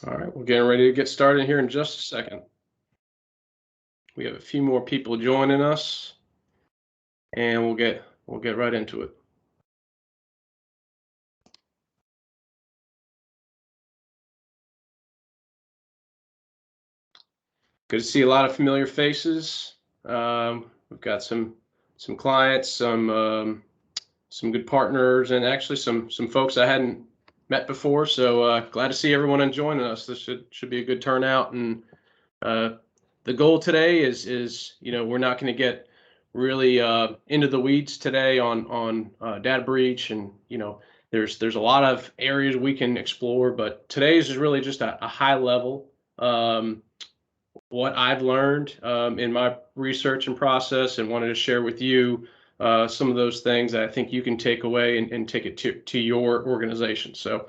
All right, we're getting ready to get started here in just a second. We have a few more people joining us, and we'll get right into it. Good to see a lot of familiar faces. We've got some clients, some good partners, and actually some folks I hadn't met before. So glad to see everyone and joining us. This should be a good turnout. And the goal today is we're not going to get really into the weeds today on data breach, and there's a lot of areas we can explore, but today's is really just a high level. What I've learned in my research and process, and wanted to share with you some of those things that I think you can take away and take it to your organization. So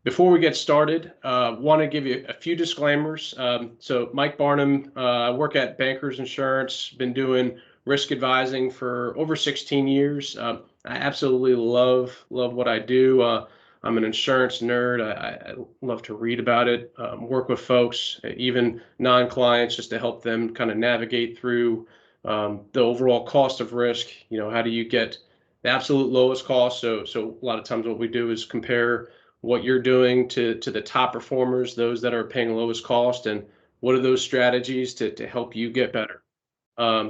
before we get started, want to give you a few disclaimers. So Mike Barnum, I work at Bankers Insurance, been doing risk advising for over 16 years. I absolutely love what I do. I'm an insurance nerd. I love to read about it, work with folks, even non-clients, just to help them kind of navigate through the overall cost of risk. How do you get the absolute lowest cost? So a lot of times what we do is compare what you're doing to the top performers, those that are paying lowest cost, and what are those strategies to help you get better.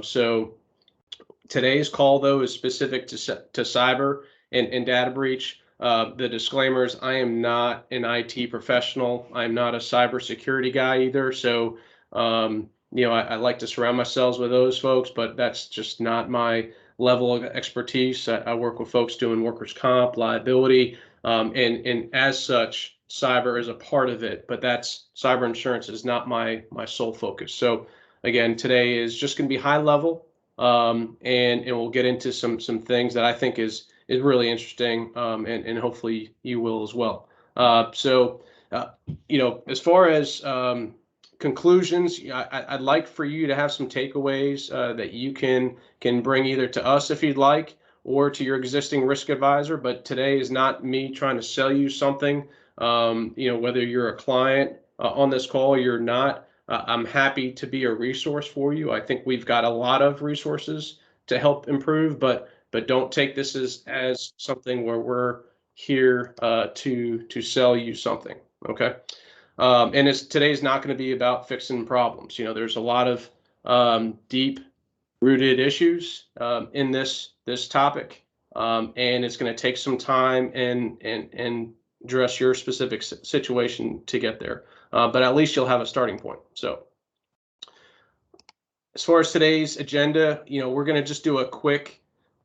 So today's call, though, is specific to cyber and data breach. The disclaimers: I am not an IT professional. I'm not a cybersecurity guy either. So, I like to surround myself with those folks, but that's just not my level of expertise. I work with folks doing workers' comp, liability, and as such, cyber is a part of it. But cyber insurance is not my sole focus. So, again, today is just going to be high level. And we'll get into some things that I think is really interesting, and hopefully you will as well. As far as conclusions, I'd like for you to have some takeaways that you can bring either to us if you'd like, or to your existing risk advisor. But today is not me trying to sell you something. Whether you're a client on this call or you're not, I'm happy to be a resource for you. I think we've got a lot of resources to help improve, but don't take this as something where we're here to sell you something. Okay. And today's not going to be about fixing problems. There's a lot of deep rooted issues in this topic, and it's going to take some time and address your specific situation to get there. But at least you'll have a starting point. So as far as today's agenda, we're going to just do a quick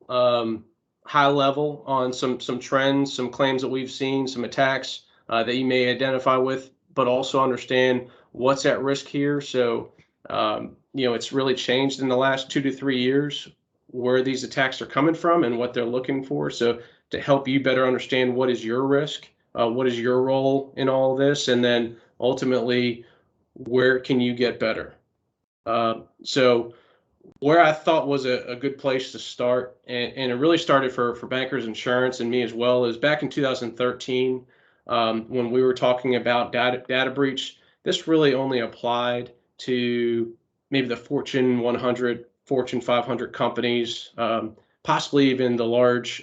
high level on some trends, some claims that we've seen, some attacks that you may identify with, but also understand what's at risk here. So, it's really changed in the last 2 to 3 years where these attacks are coming from and what they're looking for. So to help you better understand what is your risk, what is your role in all of this, and then ultimately, where can you get better? So where I thought was a good place to start, and it really started for Bankers Insurance and me as well, is back in 2013 when we were talking about data breach. This really only applied to maybe the Fortune 100, Fortune 500 companies, possibly even the large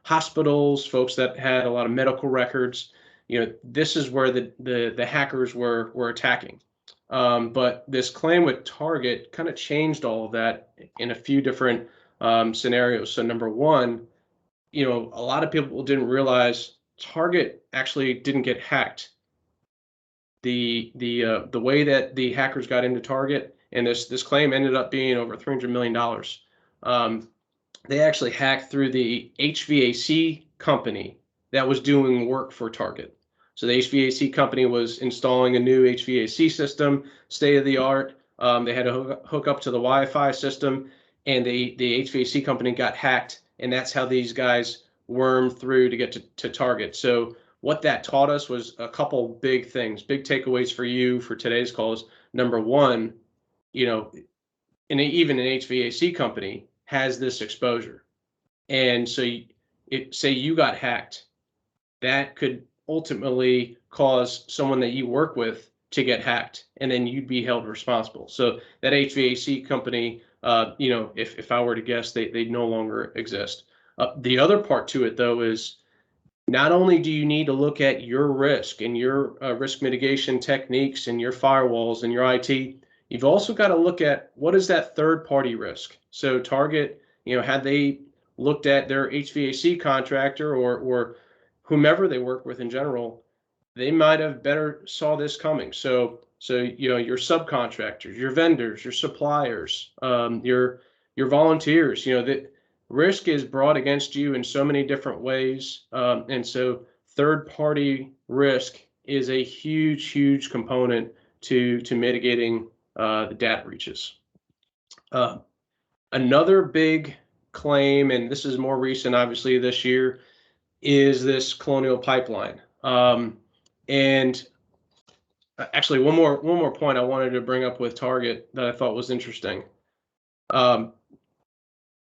hospitals, folks that had a lot of medical records. This is where the hackers were attacking. But this claim with Target kind of changed all of that in a few different scenarios. So number one, a lot of people didn't realize Target actually didn't get hacked. The way that the hackers got into Target, and this claim ended up being over $300 million. They actually hacked through the HVAC company that was doing work for Target. So the HVAC company was installing a new HVAC system, state of the art. They had to hook up to the Wi-Fi system, and the HVAC company got hacked, and that's how these guys wormed through to get to Target. So what that taught us was a couple big things, big takeaways for you for today's calls. Number one, even an HVAC company has this exposure, and so say you got hacked, that could ultimately cause someone that you work with to get hacked, and then you'd be held responsible. So that HVAC company, if I were to guess, they no longer exist. The other part to it, though, is not only do you need to look at your risk and your risk mitigation techniques and your firewalls and your IT, you've also got to look at what is that third party risk. So Target, had they looked at their HVAC contractor or whomever they work with in general, they might have better saw this coming. So your subcontractors, your vendors, your suppliers, your volunteers, that risk is brought against you in so many different ways, and so third party risk is a huge component to mitigating the data breaches. Another big claim, and this is more recent, obviously this year, is this Colonial Pipeline. And actually, one more point I wanted to bring up with Target that I thought was interesting.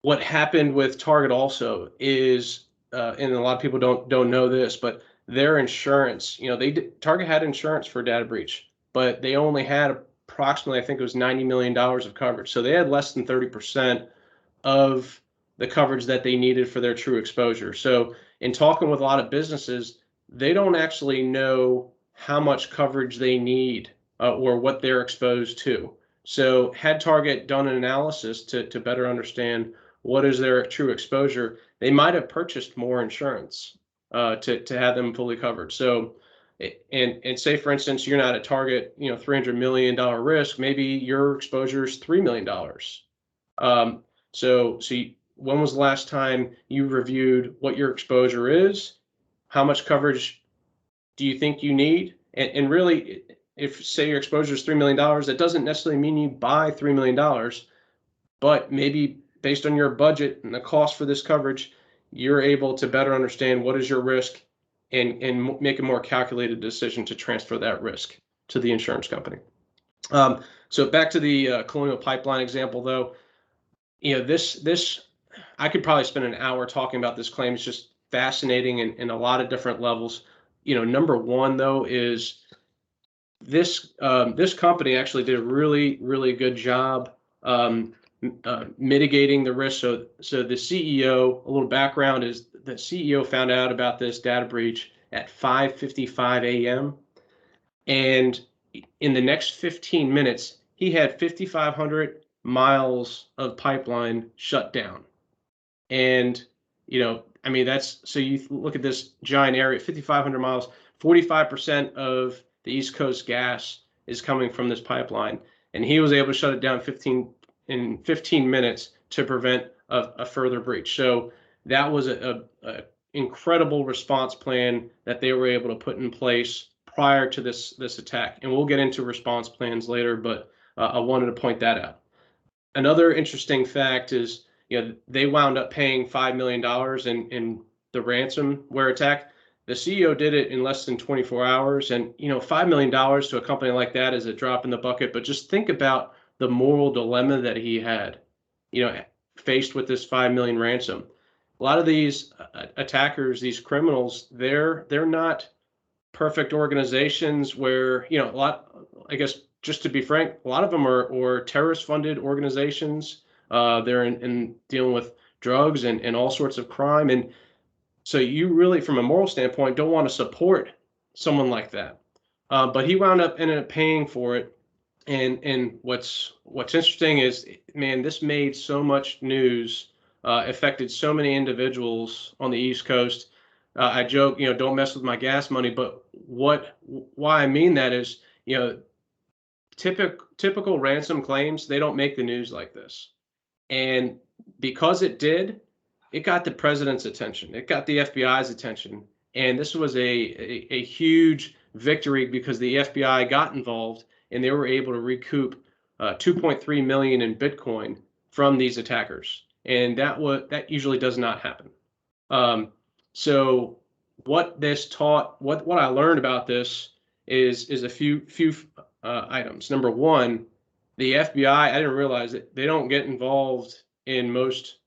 What happened with Target also is, and a lot of people don't know this, but their insurance, Target had insurance for data breach, but they only had approximately, I think it was $90 million of coverage. So they had less than 30% of the coverage that they needed for their true exposure. So in talking with a lot of businesses, they don't actually know how much coverage they need or what they're exposed to. So had Target done an analysis to better understand what is their true exposure, they might have purchased more insurance to have them fully covered. So, and say for instance, you're not a Target, $300 million risk, maybe your exposure is $3 million. So when was the last time you reviewed what your exposure is? How much coverage do you think you need? And really, if say your exposure is $3 million, that doesn't necessarily mean you buy $3 million, but maybe based on your budget and the cost for this coverage, you're able to better understand what is your risk and make a more calculated decision to transfer that risk to the insurance company. So back to the Colonial Pipeline example, though, this I could probably spend an hour talking about this claim. It's just fascinating in a lot of different levels. Number one, though, is this company actually did a really good job mitigating the risk. So the CEO, a little background is the CEO found out about this data breach at 5:55 a.m. and in the next 15 minutes, he had 5,500 miles of pipeline shut down. And, that's, so you look at this giant area, 5,500 miles, 45% of the East Coast gas is coming from this pipeline. And he was able to shut it down in 15 minutes to prevent a further breach. So that was a incredible response plan that they were able to put in place prior to this attack. And we'll get into response plans later, but I wanted to point that out. Another interesting fact is, they wound up paying $5 million in the ransomware attack. The CEO did it in less than 24 hours. And, $5 million to a company like that is a drop in the bucket. But just think about the moral dilemma that he had, faced with this $5 million ransom. A lot of these attackers, these criminals, they're not perfect organizations where, I guess, just to be frank, a lot of them are terrorist-funded organizations. They're in dealing with drugs and all sorts of crime. And so you really, from a moral standpoint, don't want to support someone like that. But he ended up paying for it. And what's interesting is, man, this made so much news, affected so many individuals on the East Coast. I joke, don't mess with my gas money. But why I mean that is, typical ransom claims, they don't make the news like this. And because it did, it got the president's attention. It got the FBI's attention. And this was a huge victory because the FBI got involved and they were able to recoup 2.3 million in Bitcoin from these attackers. And that usually does not happen. So what this taught, what I learned about this is a few items. Number one, the FBI, I didn't realize it, they don't get involved in most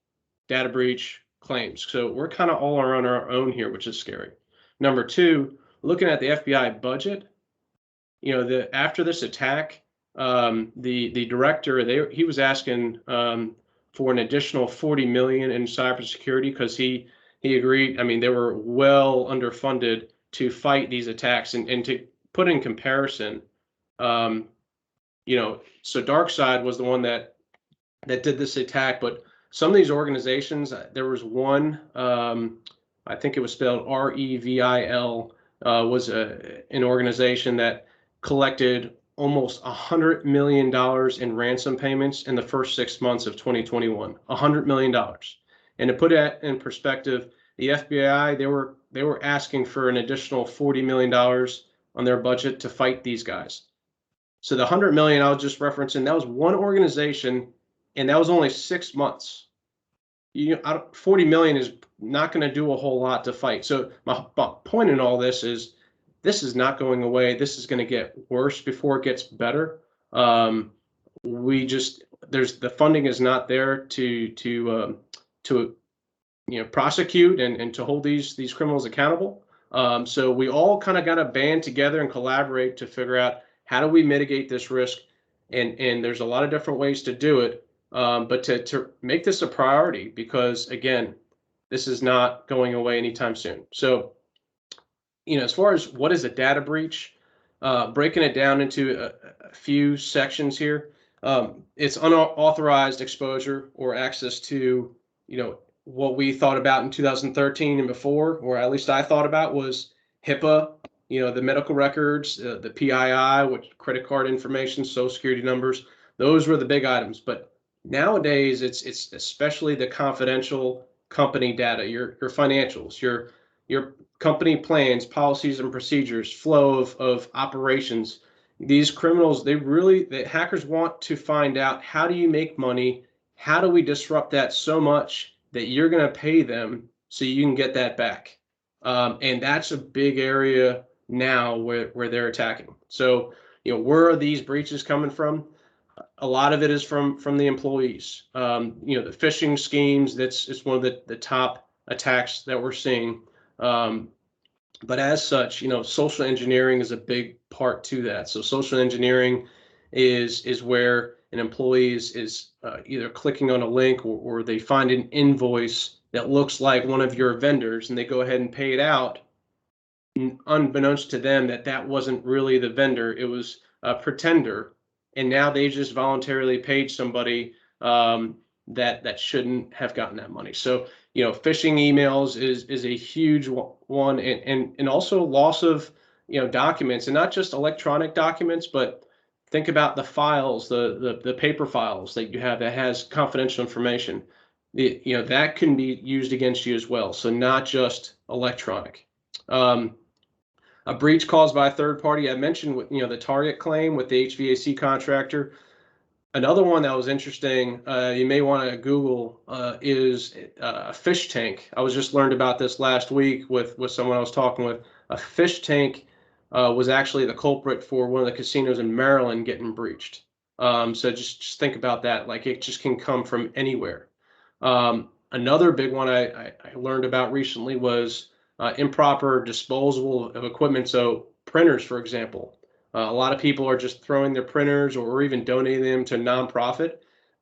data breach claims. So we're kind of all on our own here, which is scary. Number two, looking at the FBI budget, after this attack, the director, he was asking for an additional 40 million in cybersecurity because he agreed. I mean, they were well underfunded to fight these attacks, and to put in comparison, um, so DarkSide was the one that did this attack, but some of these organizations, there was one, I think it was spelled REVIL, was an organization that collected almost $100 million in ransom payments in the first 6 months of 2021. $100 million. And to put that in perspective, the FBI, they were asking for an additional $40 million on their budget to fight these guys. So the 100 million I was just referencing, that was one organization, and that was only 6 months. 40 million is not going to do a whole lot to fight. So my point in all this is not going away. This is going to get worse before it gets better. The funding is not there to prosecute and to hold these criminals accountable. So we all kind of got to band together and collaborate to figure out how do we mitigate this risk. And there's a lot of different ways to do it. But to make this a priority, because again, this is not going away anytime soon. So, as far as what is a data breach, breaking it down into a few sections here, it's unauthorized exposure or access to, what we thought about in 2013 and before, or at least I thought about, was HIPAA, the medical records, the PII, which credit card information, social security numbers. Those were the big items. But nowadays, it's especially the confidential company data, your financials, your company plans, policies and procedures, flow of operations. These criminals, the hackers want to find out, how do you make money? How do we disrupt that so much that you're going to pay them so you can get that back? And that's a big area now where they're attacking. So, where are these breaches coming from? A lot of it is from the employees. The phishing schemes, it's one of the top attacks that we're seeing. But as such, social engineering is a big part to that. So social engineering is where an employee is either clicking on a link, or they find an invoice that looks like one of your vendors, and they go ahead and pay it out, unbeknownst to them that wasn't really the vendor, it was a pretender, and now they just voluntarily paid somebody that shouldn't have gotten that money. So phishing emails is a huge one, and also loss of documents, and not just electronic documents, but think about the files, the paper files that you have that has confidential information. That can be used against you as well. So not just electronic. A breach caused by a third party. I mentioned the Target claim with the HVAC contractor. Another one that was interesting, you may want to Google, is a fish tank. I was just learned about this last week with someone I was talking with. A fish tank was actually the culprit for one of the casinos in Maryland getting breached. So just think about that. Like, it just can come from anywhere. Another big one I learned about recently was improper disposal of equipment. So printers, for example. A lot of people are just throwing their printers or even donating them to nonprofit.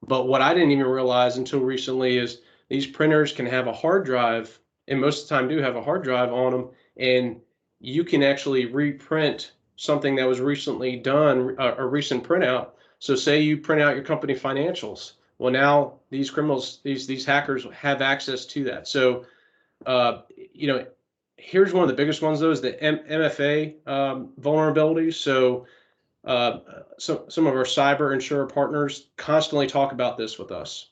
But what I didn't even realize until recently is these printers can have a hard drive, and most of the time do have a hard drive on them, and you can actually reprint something that was recently done, a recent printout. So say you print out your company financials. Well, now these criminals, these hackers have access to that. So, here's one of the biggest ones, though, is the MFA vulnerabilities. So some of our cyber insurer partners constantly talk about this with us.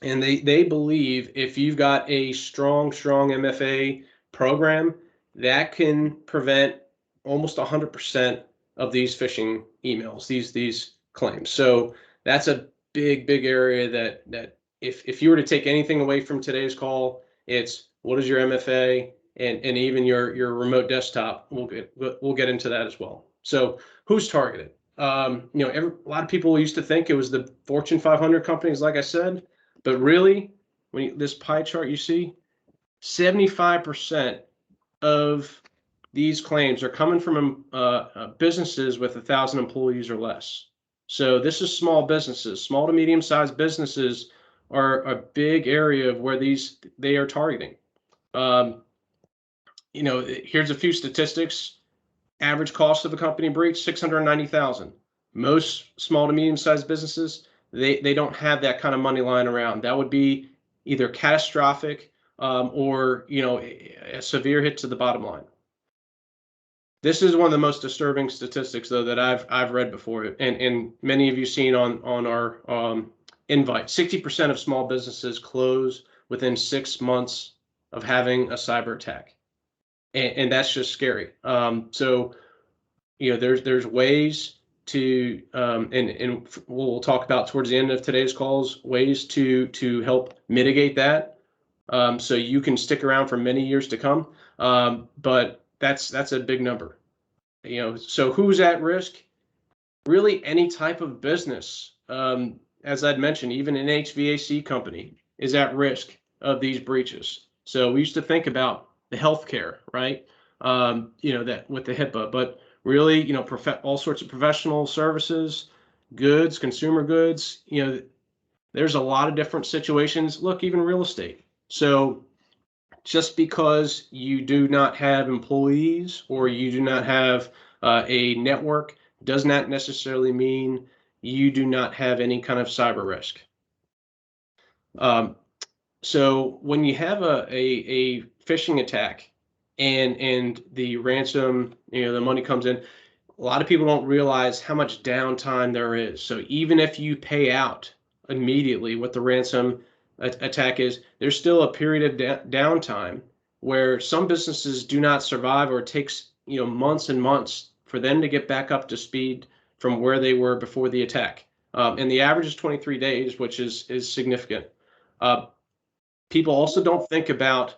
And they believe if you've got a strong MFA program, that can prevent almost 100% of these phishing emails, these claims. So that's a big area that if you were to take anything away from today's call, it's what is your MFA, and even your remote desktop. We'll get into that as well. So who's targeted? A lot of people used to think it was the Fortune 500 companies, like I said, but really, this pie chart you see, 75% of these claims are coming from businesses with 1,000 employees or less. So this is small businesses. Small to medium-sized businesses are a big area of where they are targeting. Um, here's a few statistics. Average cost of a company breach, 690,000. Most small to medium-sized businesses, they don't have that kind of money lying around. That would be either catastrophic or a severe hit to the bottom line. This is one of the most disturbing statistics, though, that I've read before, and many of you seen on our invite. 60% of small businesses close within 6 months of having a cyber attack, and that's just scary. So there's ways to and we'll talk about towards the end of today's calls, ways to help mitigate that, so you can stick around for many years to come. But that's a big number. So who's at risk? Really, any type of business. As I'd mentioned, even an HVAC company is at risk of these breaches. So we used to think about the healthcare, right? That with the HIPAA, but really, all sorts of professional services, goods, consumer goods. There's a lot of different situations. Look, even real estate. So just because you do not have employees or you do not have a network does not necessarily mean you do not have any kind of cyber risk. So when you have a phishing attack and the ransom, the money comes in, a lot of people don't realize how much downtime there is. So even if you pay out immediately what the ransom attack is, there's still a period of downtime where some businesses do not survive, or it takes months and months for them to get back up to speed from where they were before the attack. And the average is 23 days, which is significant. People also don't think about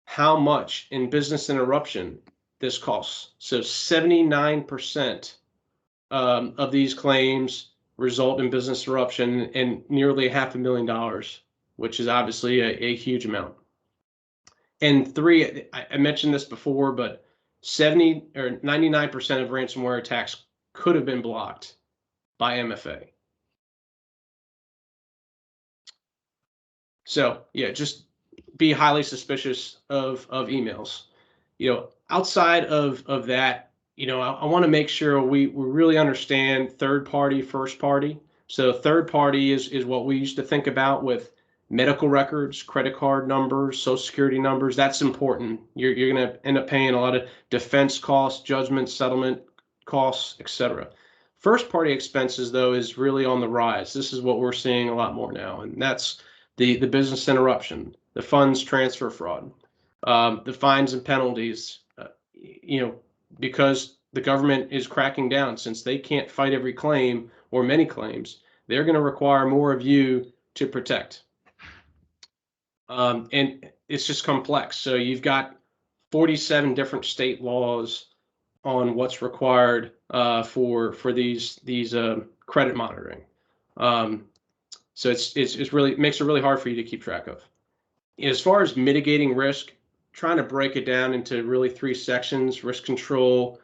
how much in business interruption this costs. So 79% of these claims result in business interruption, and nearly $500,000, which is obviously a huge amount. And I mentioned this before, but 70 or 99% of ransomware attacks could have been blocked by MFA. So yeah, just be highly suspicious of emails. Outside of that, I want to make sure we really understand third party, first party. So third party is what we used to think about with medical records, credit card numbers, social security numbers. That's important. You're going to end up paying a lot of defense costs, judgment, settlement costs, etc. First party expenses, though, is really on the rise. This is what we're seeing a lot more now, and that's the business interruption, the funds transfer fraud, the fines and penalties, because the government is cracking down. Since they can't fight every claim or many claims, they're going to require more of you to protect. And it's just complex. So you've got 47 different state laws on what's required for these credit monitoring. So it's really makes it really hard for you to keep track of. As far as mitigating risk, trying to break it down into really 3 sections: risk control,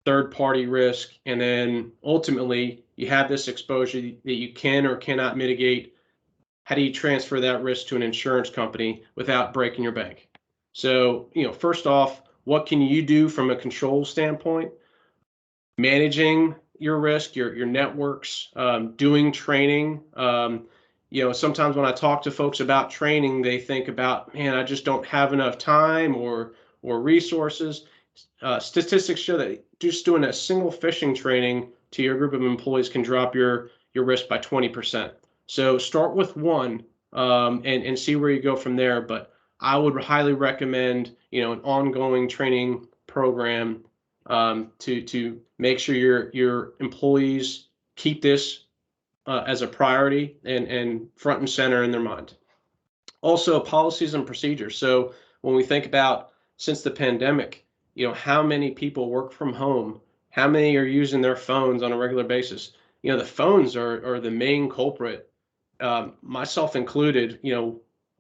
third party risk, and then ultimately you have this exposure that you can or cannot mitigate. How do you transfer that risk to an insurance company without breaking your bank? So, first off, what can you do from a control standpoint? Managing your risk, your networks, doing training. Sometimes when I talk to folks about training, they think about, man, I just don't have enough time or resources. Statistics show that just doing a single phishing training to your group of employees can drop your risk by 20%. So start with one and see where you go from there. But I would highly recommend an ongoing training program to make sure your employees keep this as a priority and front and center in their mind. Also, policies and procedures. So when we think about, since the pandemic, how many people work from home, how many are using their phones on a regular basis? The phones are the main culprit, myself included.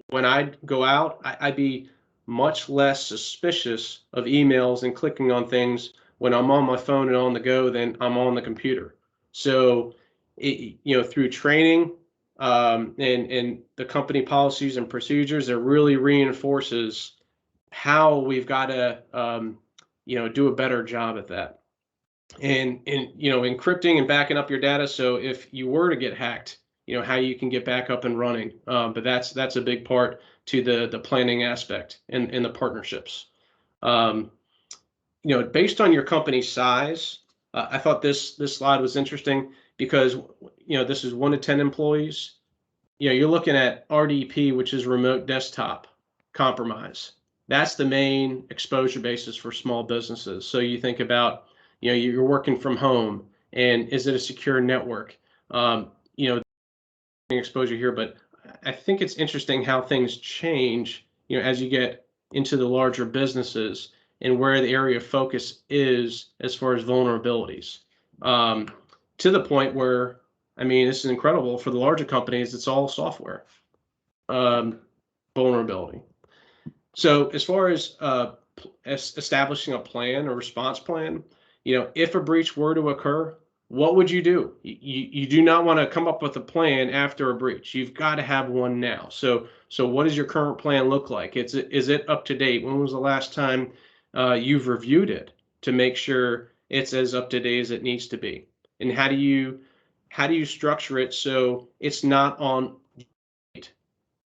When I'd go out, I'd be much less suspicious of emails and clicking on things when I'm on my phone and on the go than I'm on the computer. So, through training and the company policies and procedures, it really reinforces how we've got to do a better job at that. And encrypting and backing up your data, so if you were to get hacked, how you can get back up and running. But that's a big part to the planning aspect and the partnerships. um, Based on your company size, I thought this slide was interesting because this is 1 to 10 employees. You're looking at RDP, which is remote desktop compromise. That's the main exposure basis for small businesses. So you think about, you're working from home, and is it a secure network? Um, you know, exposure here, but I think it's interesting how things change, as you get into the larger businesses and where the area of focus is as far as vulnerabilities. Um, to the point where, I mean, this is incredible for the larger companies, it's all software vulnerability. So as far as establishing a plan or response plan, if a breach were to occur, what would you do? You do not want to come up with a plan after a breach. You've got to have one now. So what does your current plan look like? Is it up to date? When was the last time you've reviewed it to make sure it's as up to date as it needs to be? And how do you structure it so it's not on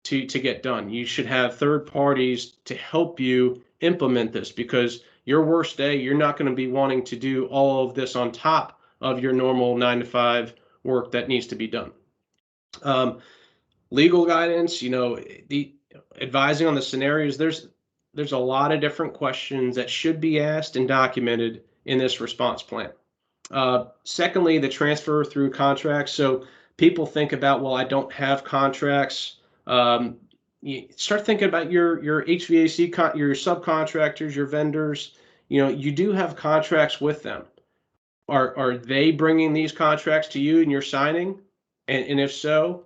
to get done? You should have third parties to help you implement this, because your worst day, you're not going to be wanting to do all of this on top of your normal 9 to 5 work that needs to be done. Legal guidance, the advising on the scenarios, there's a lot of different questions that should be asked and documented in this response plan. Secondly, the transfer through contracts. So people think about, well, I don't have contracts. You start thinking about your HVAC, your subcontractors, your vendors. You do have contracts with them. Are they bringing these contracts to you and you're signing? And if so,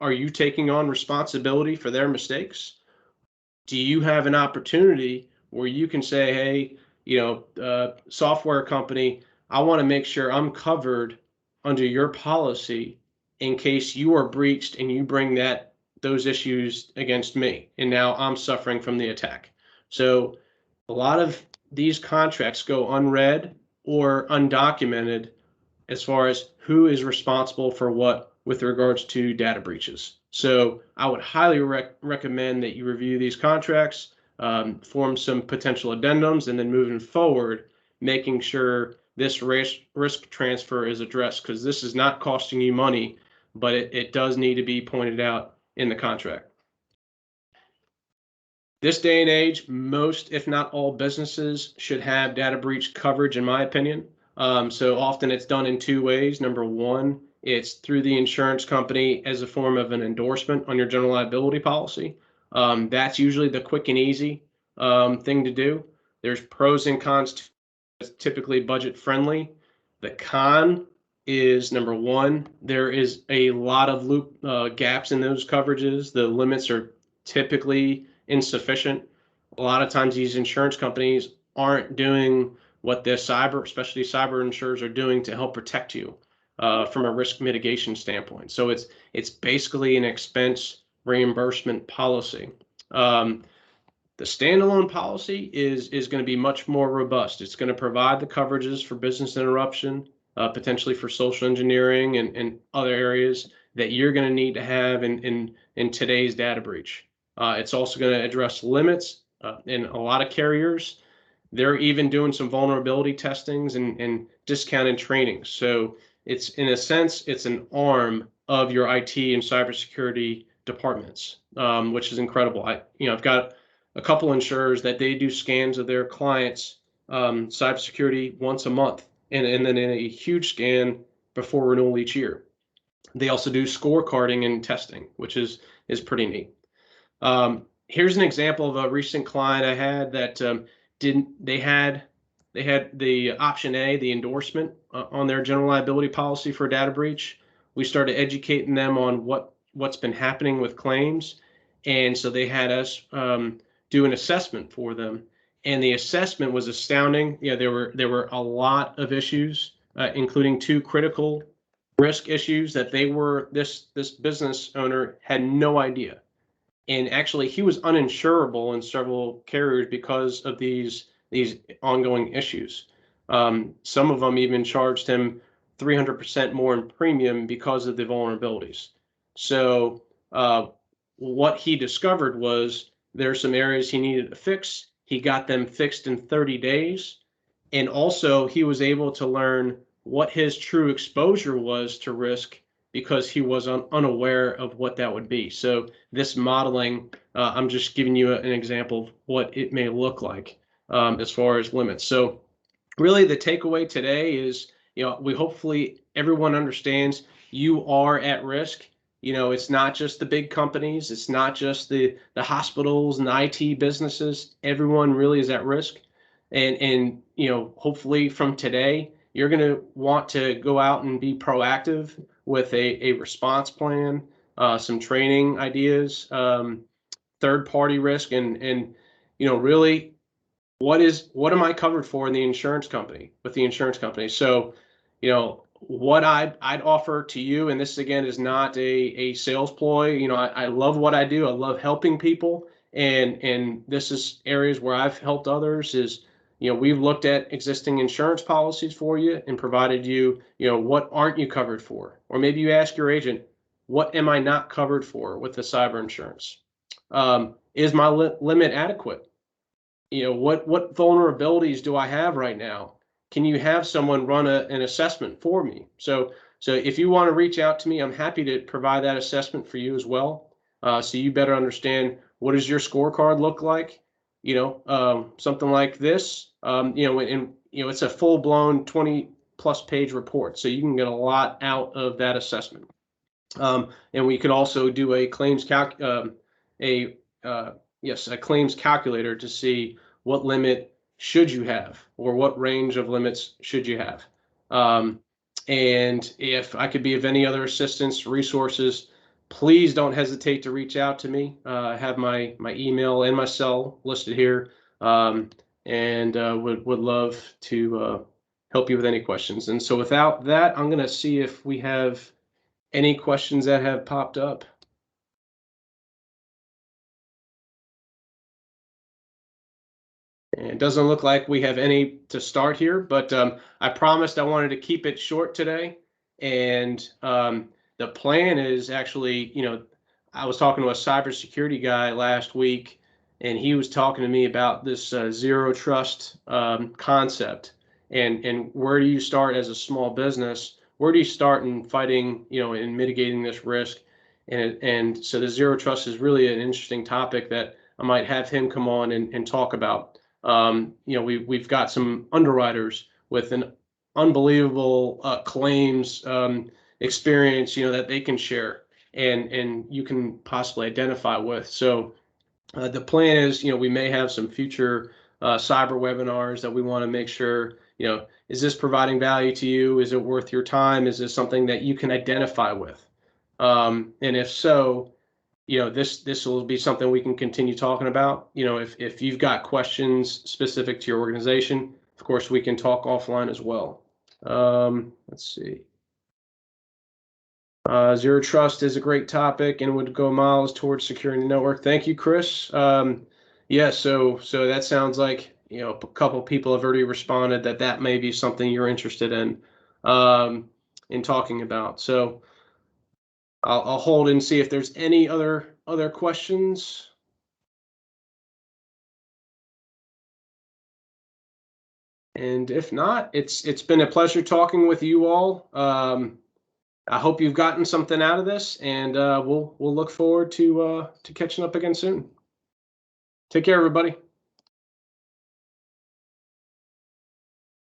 are you taking on responsibility for their mistakes? Do you have an opportunity where you can say, hey, software company, I want to make sure I'm covered under your policy in case you are breached and you bring those issues against me, and now I'm suffering from the attack. So a lot of these contracts go unread or undocumented as far as who is responsible for what with regards to data breaches. So I would highly recommend that you review these contracts, form some potential addendums, and then moving forward, making sure this risk transfer is addressed, because this is not costing you money, but it does need to be pointed out in the contract. This day and age, most, if not all, businesses should have data breach coverage, in my opinion. So often it's done in 2 ways. Number one, it's through the insurance company as a form of an endorsement on your general liability policy. That's usually the quick and easy thing to do. There's pros and cons to it. It's typically budget friendly. The con is, number one, there is a lot of gaps in those coverages. The limits are typically insufficient. A lot of times these insurance companies aren't doing what the especially cyber insurers, are doing to help protect you from a risk mitigation standpoint. So it's basically an expense reimbursement policy. The standalone policy is going to be much more robust. It's going to provide the coverages for business interruption, potentially for social engineering and other areas that you're going to need to have in today's data breach. It's also going to address limits. In a lot of carriers, they're even doing some vulnerability testings and discounted trainings. So it's, in a sense, it's an arm of your IT and cybersecurity departments, which is incredible. I've got a couple insurers that they do scans of their clients' cybersecurity once a month, and then in a huge scan before renewal each year. They also do scorecarding and testing, which is pretty neat. Here's an example of a recent client I had that they had the option A, the endorsement on their general liability policy for data breach. We started educating them on what's been happening with claims, and so they had us do an assessment for them, and the assessment was astounding. Yeah, there were a lot of issues, including two critical risk issues that this business owner had no idea. And actually, he was uninsurable in several carriers because of these ongoing issues. Some of them even charged him 300% more in premium because of the vulnerabilities. So what he discovered was there's some areas he needed to fix. He got them fixed in 30 days. And also he was able to learn what his true exposure was to risk because he was unaware of what that would be. So this modeling, I'm just giving you an example of what it may look like as far as limits. So really the takeaway today is, we hopefully everyone understands you are at risk. It's not just the big companies, it's not just the hospitals and the IT businesses. Everyone really is at risk. And hopefully from today, you're going to want to go out and be proactive with a response plan, some training ideas, third party risk, and really what am I covered for in the insurance company with the insurance company. So what I'd offer to you, and this again is not a sales ploy. I love what I do. I love helping people, and this is areas where I've helped others. Is we've looked at existing insurance policies for you and provided you what aren't you covered for, or maybe you ask your agent, what am I not covered for with the cyber insurance? Is my limit adequate? What vulnerabilities do I have right now? Can you have someone run an assessment for me? So if you want to reach out to me, I'm happy to provide that assessment for you as well. So you better understand, what does your scorecard look like? Something like this. And it's a full-blown 20+ page report, so you can get a lot out of that assessment. And we could also do a claims a claims calculator to see what limit should you have, or what range of limits should you have. And if I could be of any other assistance, resources, please don't hesitate to reach out to me. I have my email and my cell listed here, and would love to help you with any questions. And so without that, I'm going to see if we have any questions that have popped up. And it doesn't look like we have any to start here, but I promised I wanted to keep it short today. And the plan is actually, I was talking to a cybersecurity guy last week, and he was talking to me about this zero trust concept. And where do you start as a small business? Where do you start in fighting, in mitigating this risk? And so the zero trust is really an interesting topic that I might have him come on and talk about. We've got some underwriters with an unbelievable claims experience, that they can share and you can possibly identify with. So the plan is, we may have some future cyber webinars that we want to make sure, is this providing value to you? Is it worth your time? Is this something that you can identify with? And if so, this will be something we can continue talking about. If you've got questions specific to your organization, of course, we can talk offline as well. Let's see. Zero trust is a great topic and would go miles towards securing the network. Thank you, Chris. Yeah, so that sounds like, a couple people have already responded that may be something you're interested in talking about. So I'll hold and see if there's any other questions. And if not, it's been a pleasure talking with you all. I hope you've gotten something out of this, and we'll look forward to catching up again soon. Take care, everybody.